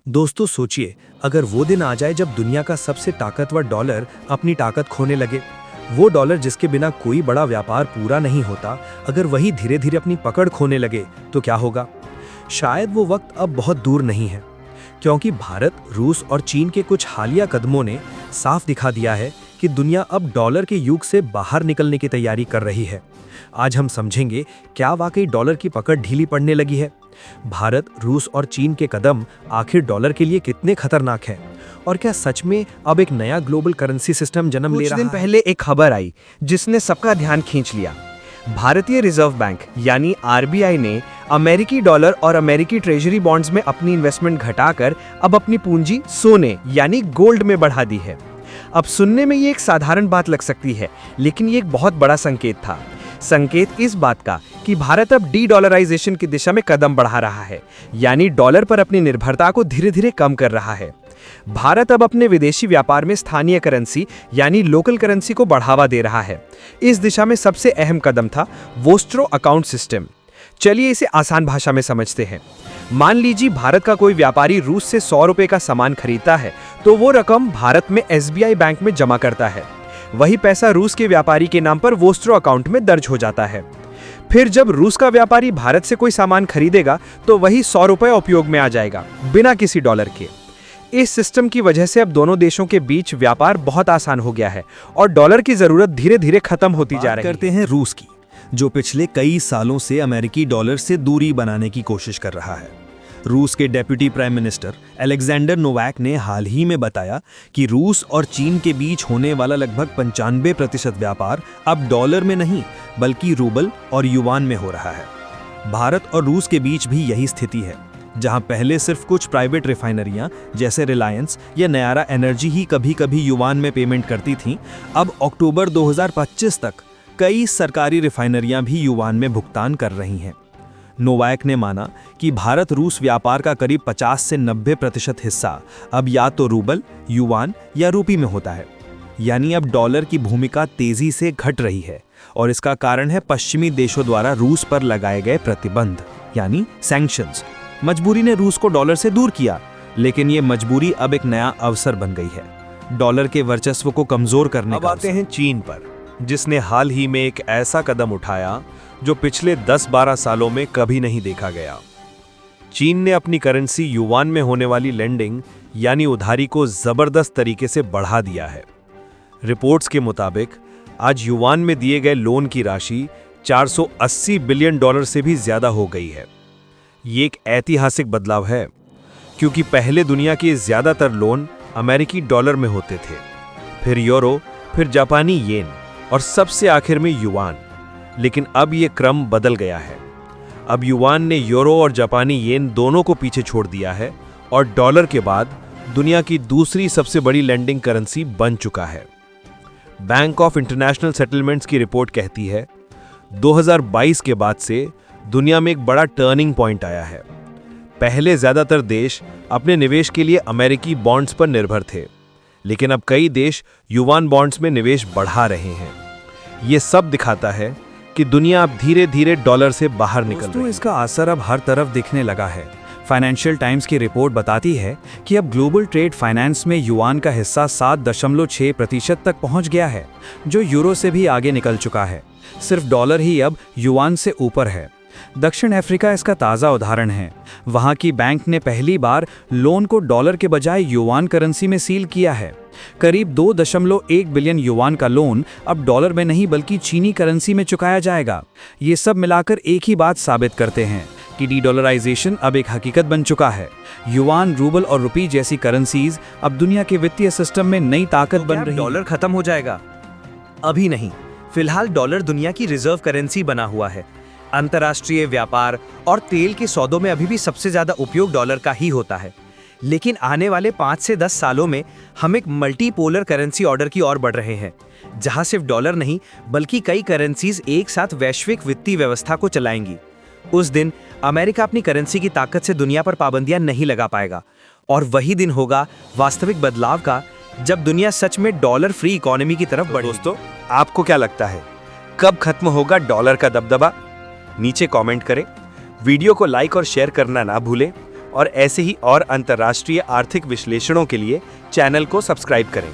दोस्तों सोचिए, अगर वो दिन आ जाए जब दुनिया का सबसे ताकतवर डॉलर अपनी ताकत खोने लगे। वो डॉलर जिसके बिना कोई बड़ा व्यापार पूरा नहीं होता, अगर वही धीरे धीरे अपनी पकड़ खोने लगे तो क्या होगा? शायद वो वक्त अब बहुत दूर नहीं है, क्योंकि भारत, रूस और चीन के कुछ हालिया कदमों ने साफ दिखा दिया है कि दुनिया अब डॉलर के युग से बाहर निकलने की तैयारी कर रही है। आज हम समझेंगे क्या वाकई डॉलर की पकड़ ढीली पड़ने लगी है, भारत, रूस और चीन के कदम आखिर डॉलर के लिए कितने खतरनाक हैं, और क्या सच में अब एक नया ग्लोबल करेंसी सिस्टम जन्म ले रहा है। कुछ दिन पहले एक खबर आई जिसने सबका ध्यान खींच लिया। भारतीय रिजर्व बैंक यानी आरबीआई ने अमेरिकी डॉलर और अमेरिकी ट्रेजरी बॉन्ड्स में अपनी इन्वेस्टमेंट घटाकर अब अपनी पूंजी सोने यानी गोल्ड में बढ़ा दी है। अब सुनने में ये एक साधारण बात लग सकती है, लेकिन ये एक बहुत बड़ा संकेत था। संकेत इस बात का कि भारत अब डी डॉलराइजेशन की दिशा में कदम बढ़ा रहा है, यानी डॉलर पर अपनी निर्भरता को धीरे धीरे कम कर रहा है। भारत अब अपने विदेशी व्यापार में स्थानीय करेंसी यानी लोकल करेंसी को बढ़ावा दे रहा है। इस दिशा में सबसे अहम कदम था वोस्ट्रो अकाउंट सिस्टम। चलिए इसे आसान भाषा में समझते हैं। मान लीजिए भारत का कोई व्यापारी रूस से 100 रुपए का सामान खरीदता है, तो वो रकम भारत में एसबीआई बैंक में जमा करता है। वही पैसा रूस के व्यापारी के नाम पर वोस्ट्रो अकाउंट में दर्ज हो जाता है। फिर जब रूस का व्यापारी भारत से कोई सामान खरीदेगा तो वही 100 रुपए उपयोग में आ जाएगा, बिना किसी डॉलर के। इस सिस्टम की वजह से अब दोनों देशों के बीच व्यापार बहुत आसान हो गया है और डॉलर की जरूरत धीरे धीरे खत्म होती जा रही है। करते हैं रूस की, जो पिछले कई सालों से अमेरिकी डॉलर से दूरी बनाने की कोशिश कर रहा है। रूस के deputy prime minister Alexander Novak ने हाल ही में बताया कि रूस और चीन के बीच होने वाला लगभग 95% व्यापार अब डॉलर में नहीं बल्कि रूबल और युवान में हो रहा है। भारत और रूस के बीच भी यही स्थिति है। जहां पहले सिर्फ कुछ प्राइवेट रिफाइनरियां जैसे रिलायंस या नयारा एनर्जी ही कभी कभी युवान में पेमेंट करती थीं, अब अक्टूबर 2025 तक कई सरकारी रिफाइनरियां भी युवान में भुगतान कर रही हैं। नोवाक ने माना कि भारत रूस व्यापार का करीब 50 से 90% हिस्सा अब या तो रूबल, युवान या रूपी में होता है, यानी अब डॉलर की भूमिका तेजी से घट रही है। और इसका कारण है पश्चिमी देशों द्वारा रूस पर लगाए गए प्रतिबंध यानी सैंक्शंस। मजबूरी ने रूस को डॉलर से दूर किया, लेकिन ये मजबूरी अब एक नया अवसर बन गई है डॉलर के वर्चस्व को कमजोर करने का। अब आते हैं चीन पर, जिसने हाल ही में एक ऐसा कदम उठाया जो पिछले 10-12 सालों में कभी नहीं देखा गया। चीन ने अपनी करेंसी युवान में होने वाली लेंडिंग यानी उधारी को जबरदस्त तरीके से बढ़ा दिया है। रिपोर्ट्स के मुताबिक आज युवान में दिए गए लोन की राशि 480 बिलियन डॉलर से भी ज्यादा हो गई है। ये एक ऐतिहासिक बदलाव है, क्योंकि पहले दुनिया के ज्यादातर लोन अमेरिकी डॉलर में होते थे, फिर यूरो, फिर जापानी येन और सबसे आखिर में युवान। लेकिन अब ये क्रम बदल गया है। अब युवान ने यूरो और जापानी येन दोनों को पीछे छोड़ दिया है और डॉलर के बाद दुनिया की दूसरी सबसे बड़ी लेंडिंग करेंसी बन चुका है। बैंक ऑफ इंटरनेशनल सेटलमेंट्स की रिपोर्ट कहती है 2022 के बाद से दुनिया में एक बड़ा टर्निंग पॉइंट आया है। पहले ज्यादातर देश अपने निवेश के लिए अमेरिकी बॉन्ड्स पर निर्भर थे, लेकिन अब कई देश युवान बॉन्ड्स में निवेश बढ़ा रहे हैं। ये सब दिखाता है कि दुनिया अब धीरे धीरे डॉलर से बाहर निकल रही है। इसका असर अब हर तरफ दिखने लगा है। फाइनेंशियल टाइम्स की रिपोर्ट बताती है कि अब ग्लोबल ट्रेड फाइनेंस में युआन का हिस्सा 7.6% तक पहुंच गया है, जो यूरो से भी आगे निकल चुका है। सिर्फ डॉलर ही अब युआन से ऊपर है। दक्षिण अफ्रीका इसका ताज़ा उदाहरण है। वहां की बैंक ने पहली बार लोन को डॉलर के बजाय युआन करेंसी में सील किया है। करीब 2.1 बिलियन युआन का लोन अब डॉलर में नहीं बल्कि चीनी करेंसी में चुकाया जाएगा। ये सब मिलाकर एक ही बात साबित करते हैं कि डी डॉलराइजेशन अब एक हकीकत बन चुका है। युआन, रूबल और रुपी जैसी करेंसीज अब दुनिया के वित्तीय सिस्टम में नई ताकत बन रही है। डॉलर खत्म हो जाएगा? अभी नहीं। फिलहाल डॉलर दुनिया की रिजर्व करेंसी बना हुआ है। अंतर्राष्ट्रीय व्यापार और तेल के सौदों में अभी भी सबसे ज्यादा उपयोग डॉलर का ही होता है। लेकिन आने वाले 5 से 10 सालों में हम एक मल्टीपोलर करेंसी ऑर्डर की ओर बढ़ रहे हैं, जहां सिर्फ डॉलर नहीं बल्कि कई करेंसीज एक साथ वैश्विक वित्तीय व्यवस्था को चलाएंगी। उस दिन अमेरिका अपनी करेंसी की ताकत से दुनिया पर पाबंदियां नहीं लगा पाएगा, और वही दिन होगा वास्तविक बदलाव का, जब दुनिया सच में डॉलर फ्री इकोनॉमी की तरफ बढ़ेगी। दोस्तों, आपको क्या लगता है, कब खत्म होगा डॉलर का दबदबा? नीचे कमेंट करें, वीडियो को लाइक और शेयर करना ना भूलें और ऐसे ही और अंतर्राष्ट्रीय आर्थिक विश्लेषणों के लिए चैनल को सब्सक्राइब करें।